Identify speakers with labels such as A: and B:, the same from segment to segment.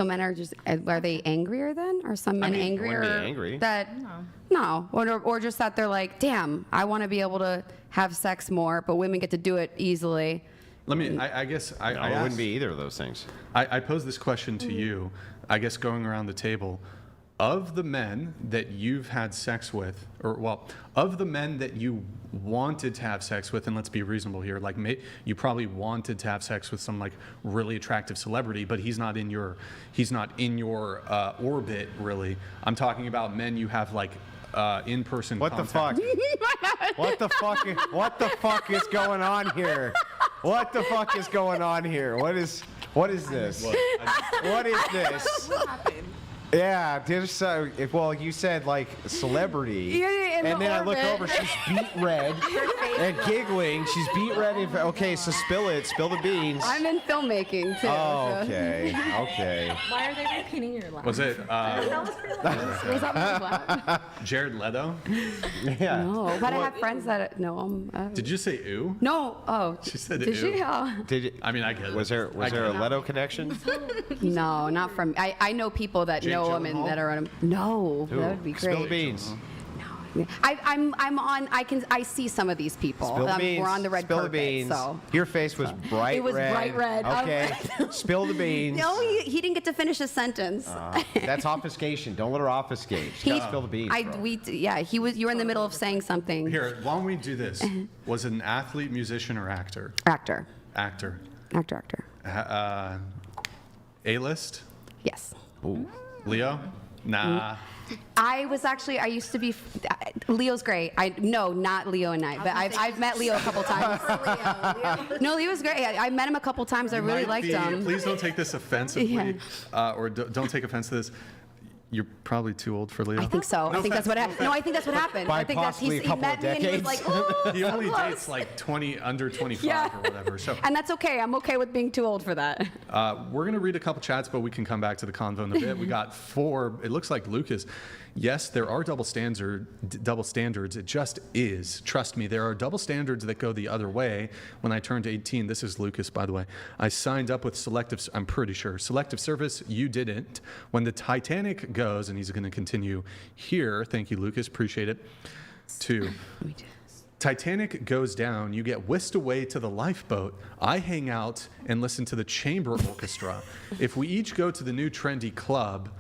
A: So men are just, are they angrier then? Are some men angrier?
B: Angry.
A: That, no. Or just that they're like, damn, I want to be able to have sex more, but women get to do it easily.
C: I guess I
B: wouldn't be either of those things.
C: I pose this question to you, I guess going around the table. Of the men that you've had sex with, of the men that you wanted to have sex with, and let's be reasonable here, like you probably wanted to have sex with some like really attractive celebrity, but he's not in your orbit really. I'm talking about men you have like in-person contact.
B: What the fuck is going on here? What the fuck is going on here? What is this? What is this?
D: What happened?
B: Yeah, there's well, you said like celebrity, and then I look over, she's beet red and giggling. She's beet red. Okay, so spill the beans.
A: I'm in filmmaking too.
B: Oh, okay.
D: Why are they repeating your line?
C: Was it
A: Was that
C: Jared Leto?
B: Yeah.
A: No, but I have friends that know him.
C: Did you say ooh?
A: No. Oh.
C: She said
A: Did
C: ew.
A: she? Oh.
B: Did you,
C: I mean, I get it.
B: was there a Leto connection?
A: No, not from. I know people that
C: Jake
A: know him and
C: Gyllenhaal?
A: that are on him. No, that would be great.
B: Spill the beans.
A: I'm on. I see some of these people.
B: Spill the beans.
A: We're on the red
B: Spill
A: carpet.
B: the beans.
A: So.
B: Your face was bright red.
A: It was bright red.
B: Okay. Spill the beans.
A: No, he didn't get to finish his sentence.
B: That's obfuscation. Don't let her obfuscate. She gotta spill the beans. bro.
A: He was. You were in the middle of saying something.
C: Here, why don't we do this? Was it an athlete, musician, or actor?
A: Actor.
C: Actor. A-list?
A: Yes.
B: Ooh.
C: Leo? Nah.
A: I used to be. Leo's great. No, not Leo and I. But I've met Leo a couple times. No, Leo's great. I met him a couple times. I really liked him.
C: Please don't take this offensively,
A: Yeah.
C: or don't take offense to this. You're probably too old for Leo.
A: I think so. I think that's what happened. No, I think that's what happened.
B: By
A: I think that's
B: possibly a
A: he
B: couple
A: met
B: of
A: me and he was
B: decades.
A: like, "Ooh,
C: He
A: so
C: only
A: close."
C: dates like under 25
A: Yeah.
C: or whatever. So
A: And that's okay. I'm okay with being too old for that.
C: we're gonna read a couple chats, but we can come back to the convo in a bit. We got 4. It looks like Lucas. Yes, there are double standards. It just is. Trust me, there are double standards that go the other way. When I turned 18, this is Lucas, by the way, I signed up with I'm pretty sure, selective service. You didn't. When the Titanic goes, and he's going to continue here. Thank you, Lucas. Appreciate it. 2. Titanic goes down, you get whisked away to the lifeboat. I hang out and listen to the chamber orchestra. If we each go to the new trendy club,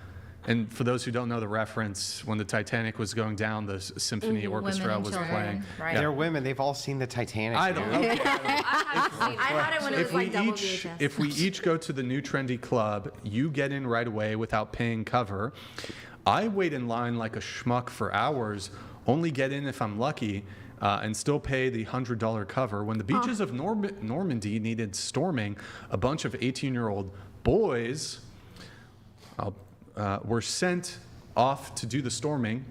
C: and for those who don't know the reference, when the Titanic was going down, the symphony orchestra was playing.
D: Right.
B: They're women. They've all seen the Titanic.
C: I don't know.
D: I had it when it was like double VHS.
C: If we each go to the new trendy club, you get in right away without paying cover. I wait in line like a schmuck for hours, only get in if I'm lucky, and still pay the $100 cover. When the beaches of Normandy needed storming, a bunch of 18-year-old boys were sent off to do the storming,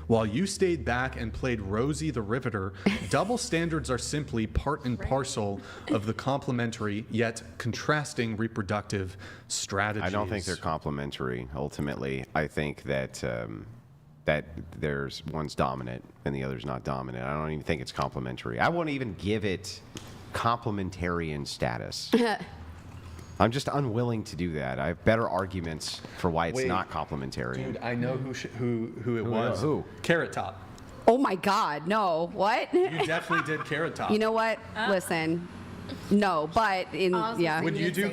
C: while you stayed back and played Rosie the Riveter. Double standards are simply part and parcel of the complementary yet contrasting reproductive strategies.
B: I don't think they're complementary. Ultimately, I think that that there's one's dominant and the other's not dominant. I don't even think it's complementary. I won't even give it complementarian status. I'm just unwilling to do that. I have better arguments for why it's not complementary.
C: Dude, I know who it was.
B: Who?
C: Carrot Top.
A: Oh my God, no. What?
C: You definitely did Carrot Top.
A: You know what? Listen. No, but yeah.
C: Would you do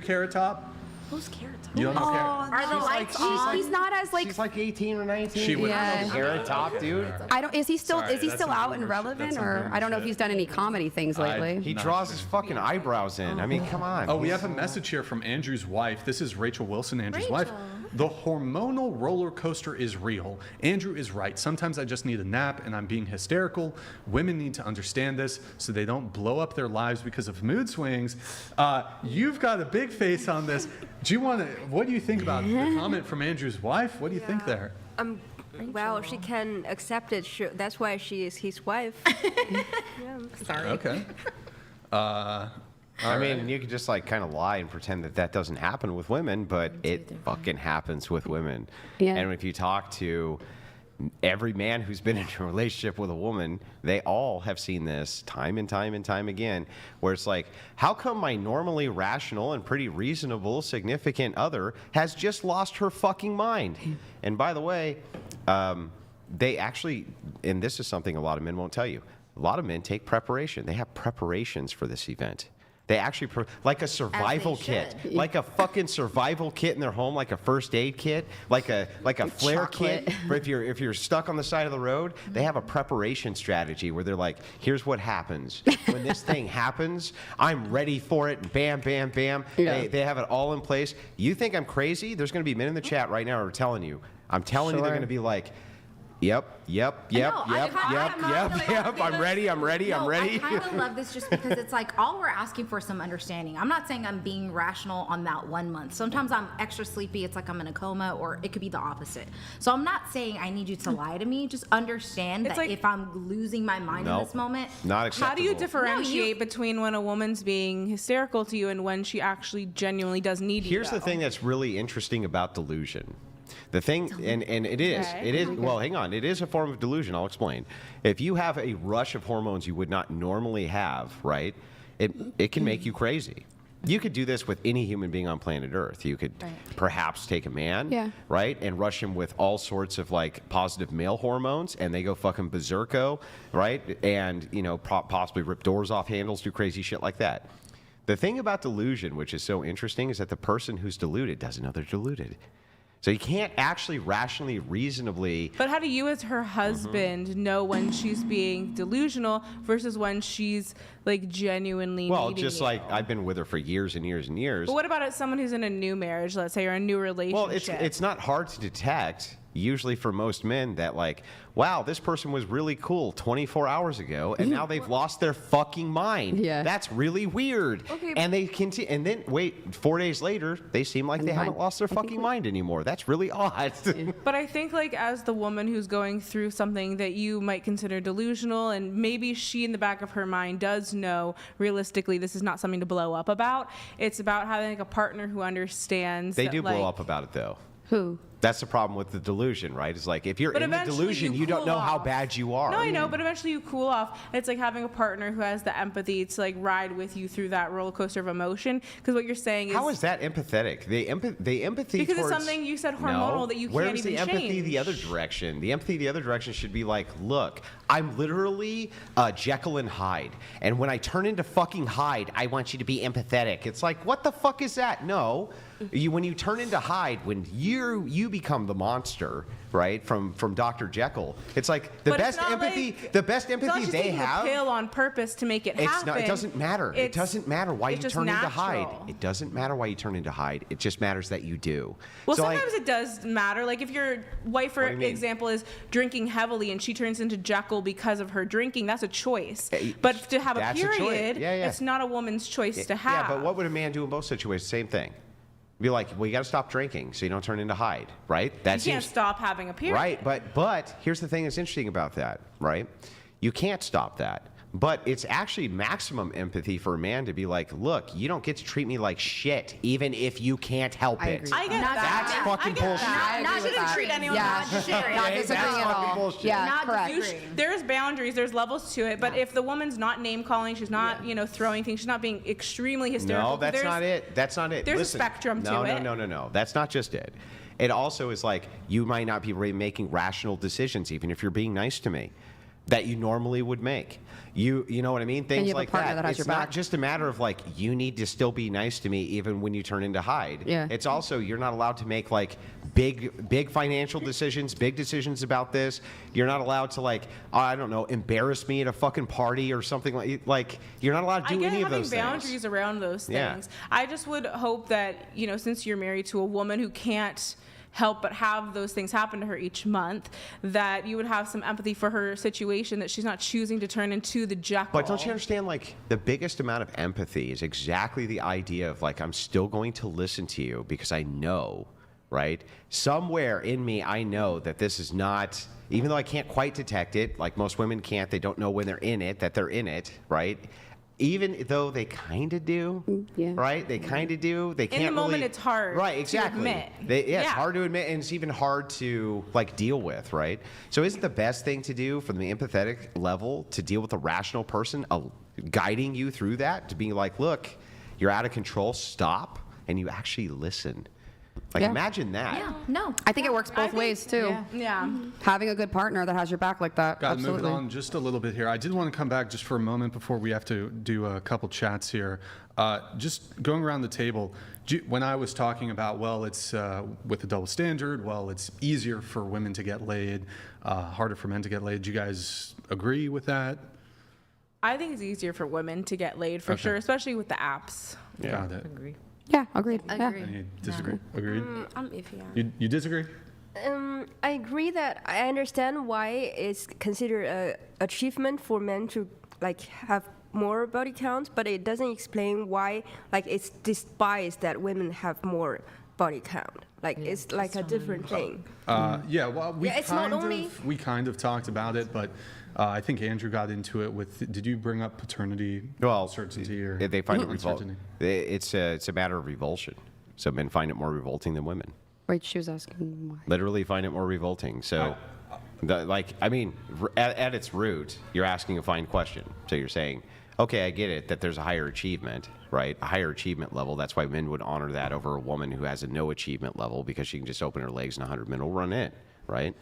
C: Carrot Top?
D: Who's Carrot Top?
C: You don't know Carrot?
D: Are the lights on?
A: He's not as like.
B: She's like 18 or 19.
C: She would.
A: Yeah.
B: Carrot Top, dude.
A: I don't. Is he still?
C: Sorry,
A: is he
C: that's
A: still
C: some
A: out and
C: boomer-
A: relevant,
C: that's some
A: or
C: boomer
A: I don't know if
C: shit.
A: he's done any comedy things lately.
B: He
C: Not
B: draws
C: sure.
B: his fucking eyebrows in. I mean, come on.
C: Oh, we have a message here from Andrew's wife. This is Rachel Wilson, Andrew's wife. The hormonal roller coaster is real. Andrew is right. Sometimes I just need a nap and I'm being hysterical. Women need to understand this so they don't blow up their lives because of mood swings. You've got a big face on this. What do you think about the comment from Andrew's wife? What do you think there?
E: Well, she can accept it. That's why she is his wife.
D: Sorry.
C: Okay.
B: I mean, you could just like kind of lie and pretend that that doesn't happen with women, but it fucking happens with women.
A: Yeah.
B: And if you talk to every man who's been in a relationship with a woman, they all have seen this time and time and time again, where it's like, how come my normally rational and pretty reasonable significant other has just lost her fucking mind? And by the way, they actually, and this is something a lot of men won't tell you, a lot of men take preparation. They have preparations for this event. They actually, like a survival kit, like a fucking survival kit in their home, like a first aid kit, like a flare kit. For if you're stuck on the side of the road, they have a preparation strategy where they're like, here's what happens when this thing happens. I'm ready for it. Bam, bam, bam.
A: Yeah.
B: They have it all in place. You think I'm crazy? There's going to be men in the chat right now who are telling you. I'm telling you, they're going to be like, Yep. I'm ready.
F: I kind of love this just because it's like all we're asking for is some understanding. I'm not saying I'm being rational on that 1 month. Sometimes I'm extra sleepy. It's like I'm in a coma, or it could be the opposite. So I'm not saying I need you to lie to me. Just understand that if I'm losing my mind in this moment.
B: Not acceptable.
G: How do you differentiate between when a woman's being hysterical to you and when she actually genuinely does need you?
B: Here's the thing that's really interesting about delusion. The thing, and it is, well, hang on, it is a form of delusion, I'll explain. If you have a rush of hormones you would not normally have, right, it can make you crazy. You could do this with any human being on planet Earth. You could perhaps take a man, right, and rush him with all sorts of like positive male hormones, and they go fucking berserko, right, and, you know, possibly rip doors off handles, do crazy shit like that. The thing about delusion, which is so interesting, is that the person who's deluded doesn't know they're deluded. So you can't actually rationally, reasonably.
G: But how do you, as her husband, know when she's being delusional versus when she's like genuinely
B: Well,
G: needing
B: just
G: you?
B: like I've been with her for years and years and years.
G: But what about as someone who's in a new marriage, let's say, or a new relationship?
B: Well, it's not hard to detect. Usually for most men that like, wow, this person was really cool 24 hours ago, and now they've lost their fucking mind.
A: Yeah.
B: That's really weird.
G: Okay.
B: And they continue, and then wait, 4 days later, they seem like they haven't lost their fucking mind anymore. That's really odd.
G: But I think, like, as the woman who's going through something that you might consider delusional, and maybe she in the back of her mind does know realistically this is not something to blow up about. It's about having like a partner who understands.
B: They
G: that,
B: do blow
G: like,
B: up about it though.
A: Who?
B: That's the problem with the delusion, right? It's like if you're
G: But
B: in the
G: eventually
B: delusion,
G: you
B: you don't
G: cool
B: know how
G: off.
B: bad you are.
G: No, I know, but eventually you cool off. And it's like having a partner who has the empathy to like ride with you through that roller coaster of emotion. Because what you're saying is,
B: How is that empathetic? The empathy
G: because
B: towards,
G: it's something you said hormonal that you can't
B: Where's
G: even
B: the empathy
G: change.
B: the other direction? The empathy the other direction should be like, look, I'm literally Jekyll and Hyde, and when I turn into fucking Hyde, I want you to be empathetic. It's like, what the fuck is that? No, when you turn into Hyde, when you become the monster, right? From Dr. Jekyll, it's like the
G: But it's
B: best
G: not
B: empathy.
G: like-
B: The best
G: it's not
B: empathy
G: just
B: they
G: taking
B: have.
G: a pill on purpose to make it
B: It's
G: happen.
B: not. It doesn't matter. It doesn't matter why you
G: it's just
B: turn into Hyde.
G: natural.
B: It doesn't matter why you turn into Hyde. It just matters that you do.
G: Well,
B: So,
G: sometimes it does matter. Like if your wife, for
B: What do you mean?
G: example, is drinking heavily and she turns into Jekyll because of her drinking, that's a choice.
B: Eh,
G: But to have a
B: that's a choice.
G: period,
B: Yeah.
G: it's not a woman's choice to have.
B: Yeah, but what would a man do in both situations? Same thing. Be like, well, you got to stop drinking so you don't turn into Hyde, right? That
G: You can't stop having a period.
B: right. But here's the thing that's interesting about that, right? You can't stop that. But it's actually maximum empathy for a man to be like, look, you don't get to treat me like shit, even if you can't help
A: I
B: it.
A: agree.
G: I get
F: Not
G: that.
B: That's
F: Yeah,
B: fucking
G: I get
B: bullshit.
G: that.
A: I
F: Not
A: agree with
G: shouldn't
A: that.
G: treat anyone
A: Yeah.
G: like shit.
A: Not
B: That's
A: disagreeing at
B: fucking
A: all.
B: bullshit.
A: Yeah,
F: Not
A: correct.
F: disagreeing.
G: There's boundaries, there's levels to it, but if the woman's not name calling, she's not, throwing things, she's not being extremely hysterical.
B: No, that's not it. That's not it.
G: there's a
B: Listen,
G: spectrum to
B: no,
G: it.
B: No. That's not just it. It also is like you might not be making rational decisions, even if you're being nice to me, that you normally would make. You know what I mean? Things
A: you have a
B: like
A: partner
B: that.
A: that has
B: It's
A: your
B: not
A: back.
B: just a matter of like you need to still be nice to me even when you turn into Hyde.
A: Yeah.
B: It's also you're not allowed to make like big financial decisions, big decisions about this. You're not allowed to like I don't know, embarrass me at a fucking party or something like you're not allowed to do
G: I get
B: any of
G: having
B: those
G: boundaries
B: things.
G: around those
B: Yeah.
G: things. I just would hope that, since you're married to a woman who can't help but have those things happen to her each month, that you would have some empathy for her situation, that she's not choosing to turn into the Jekyll.
B: But don't you understand, like, the biggest amount of empathy is exactly the idea of, like, I'm still going to listen to you because I know, right? Somewhere in me, I know that this is not, even though I can't quite detect it, like most women can't, they don't know when they're in it, that they're in it, right? even though they kind of do,
A: yeah.
B: right? They kind of do. They can't.
G: In the moment,
B: really,
G: it's hard.
B: Right,
G: to
B: exactly.
G: admit.
B: It's hard to admit, and it's even hard to like deal with, right? So, isn't the best thing to do from the empathetic level to deal with a rational person, guiding you through that, to be like, look, you're out of control. Stop, and you actually listen. Like, imagine that.
F: Yeah, no.
A: I think it works both ways too.
G: Yeah.
A: Having a good partner that has your back like that.
C: Got
A: Absolutely.
C: moving on just a little bit here. I did want to come back just for a moment before we have to do a couple chats here. Just going around the table, when I was talking about, well, it's with the double standard, well, it's easier for women to get laid, harder for men to get laid. Do you guys agree with that?
G: I think it's easier for women to get laid for sure, especially with the apps.
C: Got it.
D: Agree.
A: Yeah, agreed. Yeah.
C: Any disagree? Agreed?
E: I'm iffy on it.
C: You disagree?
E: I agree that I understand why it's considered an achievement for men to like have more body count, but it doesn't explain why like it's despised that women have more body count. Like it's like a different thing.
C: Yeah, well,
E: it's not only-
C: we kind of talked about it, but I think Andrew got into it with. Did you bring up paternity certainty or
B: they find it revolting.
C: uncertainty?
B: It's a matter of revulsion. So men find it more revolting than women.
A: Wait, she was asking why.
B: Literally find it more revolting. So, at its root, you're asking a fine question. So you're saying, okay, I get it that there's a higher achievement, right? A higher achievement level. That's why men would honor that over a woman who has a no achievement level because she can just open her legs and 100 men will run in, right?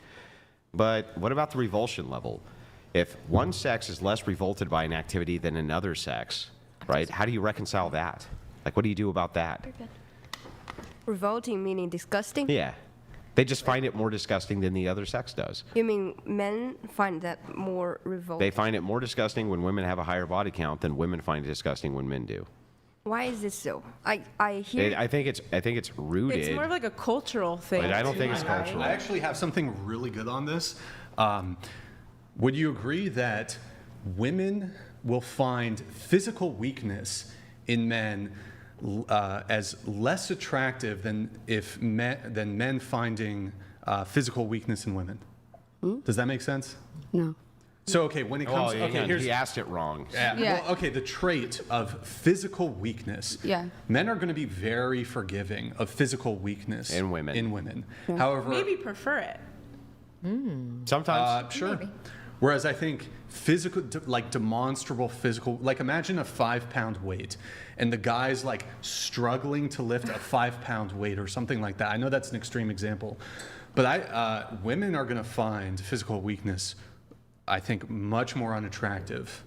B: But what about the revulsion level? If one sex is less revolted by an activity than another sex, right? How do you reconcile that? Like, what do you do about that?
E: Revolting meaning disgusting?
B: Yeah. They just find it more disgusting than the other sex does.
E: You mean men find that more revolting?
B: They find it more disgusting when women have a higher body count than women find it disgusting when men do.
E: Why is this so? I hear.
B: I think it's rooted.
G: It's more of like a cultural thing.
B: But I don't
G: too,
B: think it's
G: right?
B: cultural.
C: I actually have something really good on this. Would you agree that women will find physical weakness in men as less attractive than men finding physical weakness in women? Does that make sense?
A: No.
C: So okay, when it comes,
B: he asked it wrong.
A: Yeah.
C: Well, okay, the trait of physical weakness.
A: Yeah.
C: Men are going to be very forgiving of physical weakness
B: In women.
C: However,
G: Maybe prefer it.
B: Sometimes.
C: sure. Whereas I think physical, like demonstrable physical, like imagine a 5-pound weight and the guy's like struggling to lift a 5-pound weight or something like that. I know that's an extreme example, but women are going to find physical weakness, I think, much more unattractive.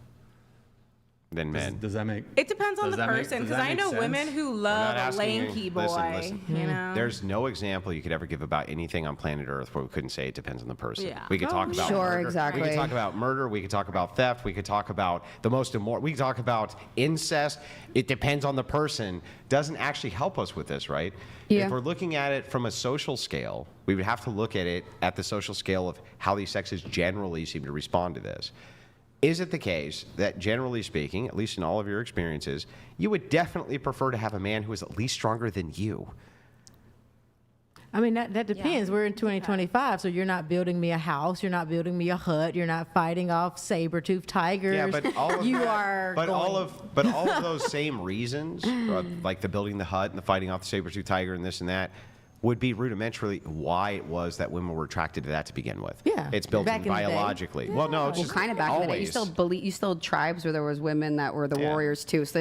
B: Than men.
C: Does that make?
G: It depends on
C: Does
G: the
C: that make-
G: person,
C: does
G: because
C: that
G: I
C: make
G: know
C: sense?
G: women who
B: not
G: love a
B: asking you-
G: lanky boy.
B: listen.
G: You know.
B: There's no example you could ever give about anything on planet Earth where we couldn't say it depends on the person.
G: Yeah.
B: We could talk about
A: Sure,
B: murder.
A: exactly.
B: We could talk about murder. We could talk about theft. We could talk about the most immoral. We could talk about incest. It depends on the person. Doesn't actually help us with this, right?
A: Yeah.
B: If we're looking at it from a social scale, we would have to look at it at the social scale of how these sexes generally seem to respond to this. Is it the case that, generally speaking, at least in all of your experiences, you would definitely prefer to have a man who is at least stronger than you?
H: I mean, that depends. We're in 2025, so you're not building me a house, you're not building me a hut, you're not fighting off saber-toothed tigers.
B: Yeah, but all of
H: you
B: that-
H: are.
B: But all
H: going-
B: of those same reasons, like the building the hut and the fighting off the saber-tooth tiger and this and that, would be rudimentarily why it was that women were attracted to that to begin with.
H: Yeah,
B: It's built
H: back
B: in
H: in the day.
B: biologically. Well, no, it's
A: Well,
B: just
A: kind of back in the day.
B: always.
A: You still had tribes where there was women that were the
B: Yeah.
A: warriors too. So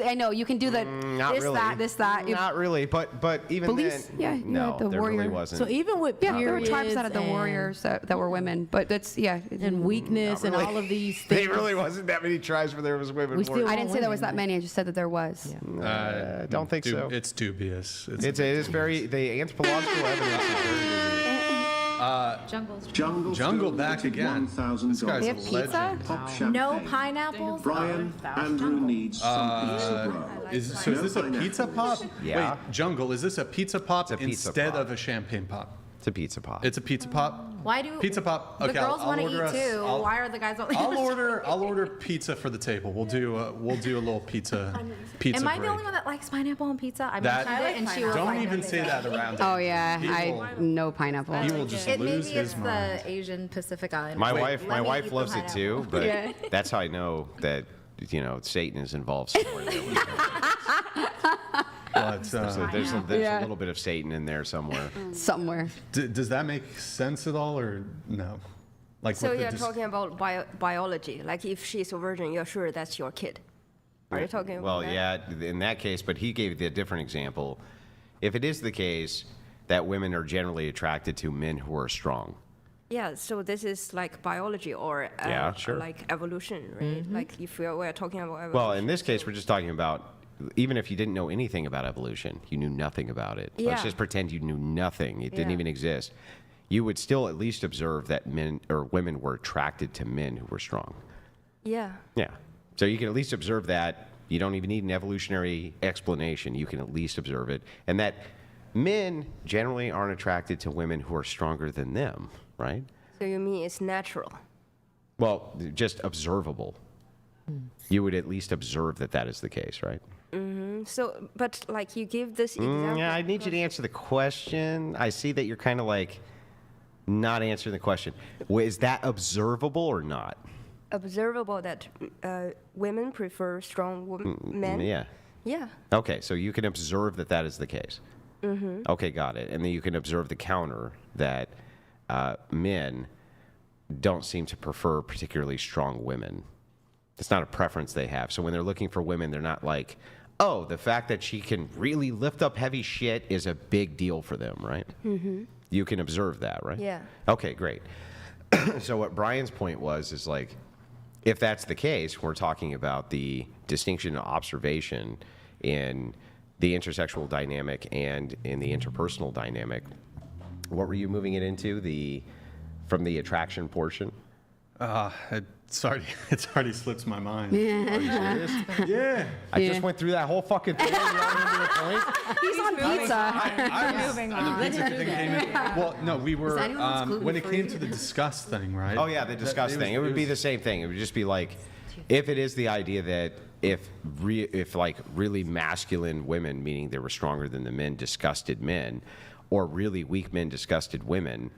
A: I know you can do the
B: Not
A: this,
B: really.
A: that, this, that.
B: Not really, but even
A: Police-
B: then,
A: yeah, you
B: no,
A: had the
B: there really
A: warrior.
B: wasn't.
H: So even with
A: Yeah, there were tribes that
H: periods
A: had the
H: and-
A: warriors that were women, but that's
H: and weakness and all of these things.
B: There really wasn't that many tribes where there was women.
H: We still-
B: warriors.
A: I didn't say there was that
H: women.
A: many. I just said that there was.
B: I don't think so.
C: It's dubious.
B: It is very the anthropological evidence is very.
C: Jungle back again. This
A: They
C: guy's a
A: have pizza?
C: legend.
I: Pop champagne.
F: No pineapples.
I: Brian, Andrew needs some pizza bro.
C: Is this a pizza pop?
B: Yeah.
C: Wait, Jungle, is this a pizza pop
B: It's a pizza
C: instead
B: pop.
C: of a champagne pop?
B: It's a pizza pop.
C: It's a pizza pop.
F: Why do
C: Pizza pop?
F: The
C: Okay,
F: girls
C: I'll
F: want to
C: order
F: eat
C: us-
F: too.
C: I'll-
F: Why are the guys only?
C: I'll order pizza for the table. We'll do a little pizza
F: Am I the
C: break.
F: only one that likes pineapple on pizza? I
C: That-
F: mentioned it, and she was
C: Don't
F: like,
C: even say that around.
A: Oh yeah,
C: He will-
A: I no pineapple.
C: He will just
F: Maybe
C: lose his
F: it's
C: mind.
F: the Asian Pacific Island.
B: My
F: Let
B: wife
F: me eat the
B: loves it too,
F: pineapple.
B: but that's how I know that Satan is involved somewhere.
C: But,
B: So there's a little bit of Satan in there somewhere.
A: Somewhere.
C: does that make sense at all, or no? Like,
E: So
C: what the
E: you're talking about biology. Like if she's a virgin, you're sure that's your kid. Are you talking about
B: Well,
E: that?
B: yeah, in that case, but he gave a different example. If it is the case that women are generally attracted to men who are strong.
E: Yeah, so this is like biology or
B: Yeah, sure.
E: like evolution, right? Like if we're talking about evolution.
B: Well, in this case, we're just talking about, even if you didn't know anything about evolution, you knew nothing about it. Let's
E: Yeah.
B: just pretend you knew nothing. It didn't
E: Yeah.
B: even exist. You would still at least observe that men or women were attracted to men who were strong.
E: Yeah.
B: Yeah. So you can at least observe that. You don't even need an evolutionary explanation. You can at least observe it. And that men generally aren't attracted to women who are stronger than them, right?
E: So you mean it's natural?
B: Well, just observable. You would at least observe that that is the case, right?
E: So, but like you give this example.
B: Yeah, I need you to answer the question. I see that you're kind of like not answering the question. Is that observable or not?
E: Observable that women prefer strong men.
B: Yeah.
E: Yeah.
B: Okay, so you can observe that that is the case. Okay, got it. And then you can observe the counter that men don't seem to prefer particularly strong women. It's not a preference they have. So when they're looking for women, they're not like, oh, the fact that she can really lift up heavy shit is a big deal for them, right? You can observe that, right?
E: Yeah.
B: Okay, great. So what Brian's point was is like, if that's the case, we're talking about the distinction of observation in the intersexual dynamic and in the interpersonal dynamic. What were you moving it into? From the attraction portion?
C: It's already slipped my mind.
B: Are you serious?
C: Yeah.
B: I just went through that whole fucking thing. You don't remember your point?
A: He's on pizza.
G: Moving
C: The
G: on.
C: pizza thing came in. Well, no, we were
A: anyone that's
C: when it
A: gluten-free?
C: came to the discuss thing, right?
B: Oh yeah, the disgust thing. It would be the same thing. It would just be like, if it is the idea that if like really masculine women, meaning they were stronger than the men, disgusted men, or really weak men disgusted women,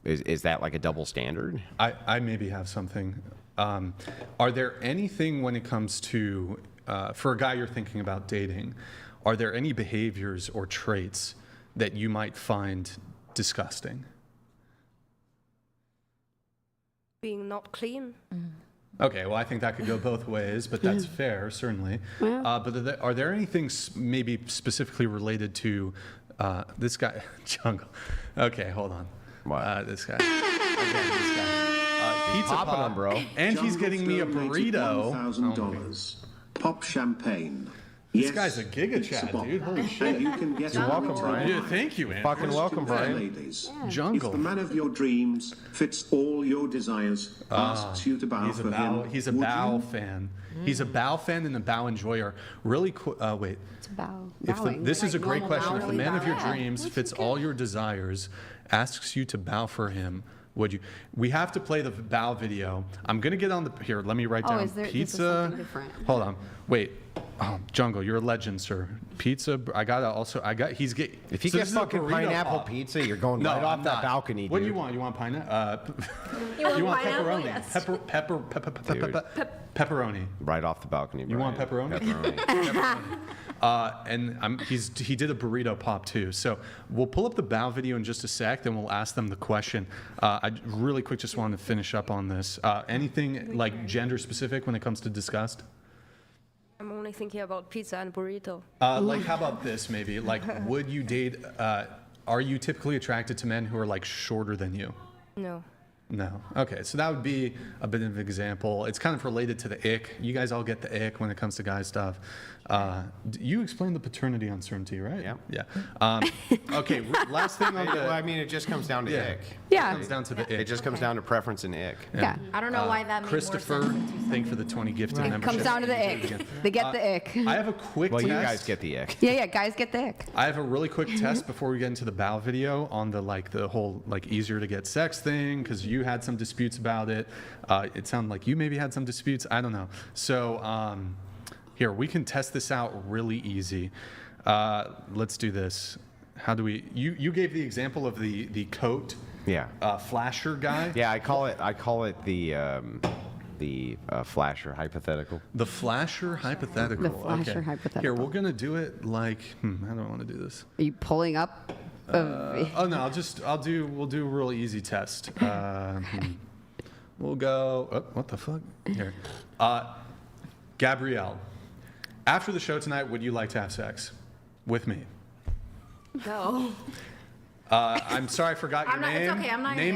B: is that like a double standard?
C: I maybe have something. Are there anything when it comes to, for a guy you're thinking about dating, are there any behaviors or traits that you might find disgusting?
E: Being not clean.
C: Okay, well, I think that could go both ways, but that's fair, certainly. But are there anything maybe specifically related to this guy, Jungle? Okay, hold on.
B: What?
C: This guy. Again, this guy. Pizza
B: popping
C: Pop,
B: them, bro.
C: and he's getting me a
I: donated
C: burrito.
I: $1,000. Pop champaign.
C: This
I: Yes,
C: guy's a giga
I: it's
C: chat,
I: Bob.
C: dude. Holy shit.
I: And you can get
B: You're
I: on
B: welcome,
I: the
B: Brian.
C: Yeah, thank you, man.
B: Fucking welcome,
I: Question,
B: Brian.
I: ladies.
C: Jungle.
I: If the man of your dreams fits all your desires, asks you to bow
C: He's a
I: for
C: bow.
I: him,
C: He's a
I: would
C: bow
I: you?
C: fan. He's a bow fan and a bow enjoyer. Really quick. Wait.
A: It's bow.
C: This is a great question. If the man of your
A: Yeah.
C: dreams fits all your desires, asks you to bow for him, would you? We have to play the bow video. I'm gonna get on the here. Let me write down
A: is there- this is
C: pizza.
A: something different.
C: Hold on. Wait. Oh, Jungle, you're a legend, sir. Pizza. He's get.
B: If you
C: so
B: get
C: this is a
B: fucking
C: burrito
B: pineapple
C: pop.
B: pizza, you're going
C: No,
B: right off
C: I'm
B: that
C: not.
B: balcony, dude.
C: What do you want? You want pineapple?
D: You want pineapple?
C: pepperoni?
D: Yes.
C: Pepperoni.
B: Right off the balcony, Brian.
C: want pepperoni?
B: Pepperoni.
C: And he did a burrito pop too. So we'll pull up the bow video in just a sec, then we'll ask them the question. I really quick just wanted to finish up on this. Anything like gender specific when it comes to disgust?
E: I'm only thinking about pizza and burrito.
C: Like how about this maybe? Like would you date? Are you typically attracted to men who are like shorter than you?
E: No.
C: No. Okay, so that would be a bit of an example. It's kind of related to the ick. You guys all get the ick when it comes to guy stuff. You explained the paternity uncertainty, right?
B: Yeah.
C: Yeah. Okay, last thing on
B: Well, I
C: the...
B: mean, it just comes down to
C: Yeah.
B: ick.
A: Yeah.
C: It comes down to the
B: It
C: ick.
B: just comes down to preference and ick.
A: Yeah.
F: I don't know why that made
C: Christopher,
F: more sense.
C: thank you for the 20 gifted
A: It
C: membership.
A: comes down to the ick. They get the ick.
C: I have a quick
B: Well,
C: test.
B: you guys get the ick.
A: Yeah, guys get the ick.
C: I have a really quick test before we get into the bow video on the whole easier to get sex thing, because you had some disputes about it. It sounded like you maybe had some disputes. I don't know. So here, we can test this out really easy. Let's do this. How do we? You gave the example of the coat
B: Yeah.
C: flasher guy.
B: Yeah, I call it the the flasher hypothetical?
C: The flasher hypothetical.
A: The flasher
C: okay.
A: hypothetical.
C: Here, we're gonna do it like. How do I want to do this?
A: Are you pulling up?
C: Oh no, we'll do a real easy test. We'll go. Oh, what the fuck? Here, Gabrielle. After the show tonight, would you like to have sex with me?
D: No.
C: I'm sorry, I forgot your
F: I'm not,
C: name.
F: it's okay. I'm not
C: Name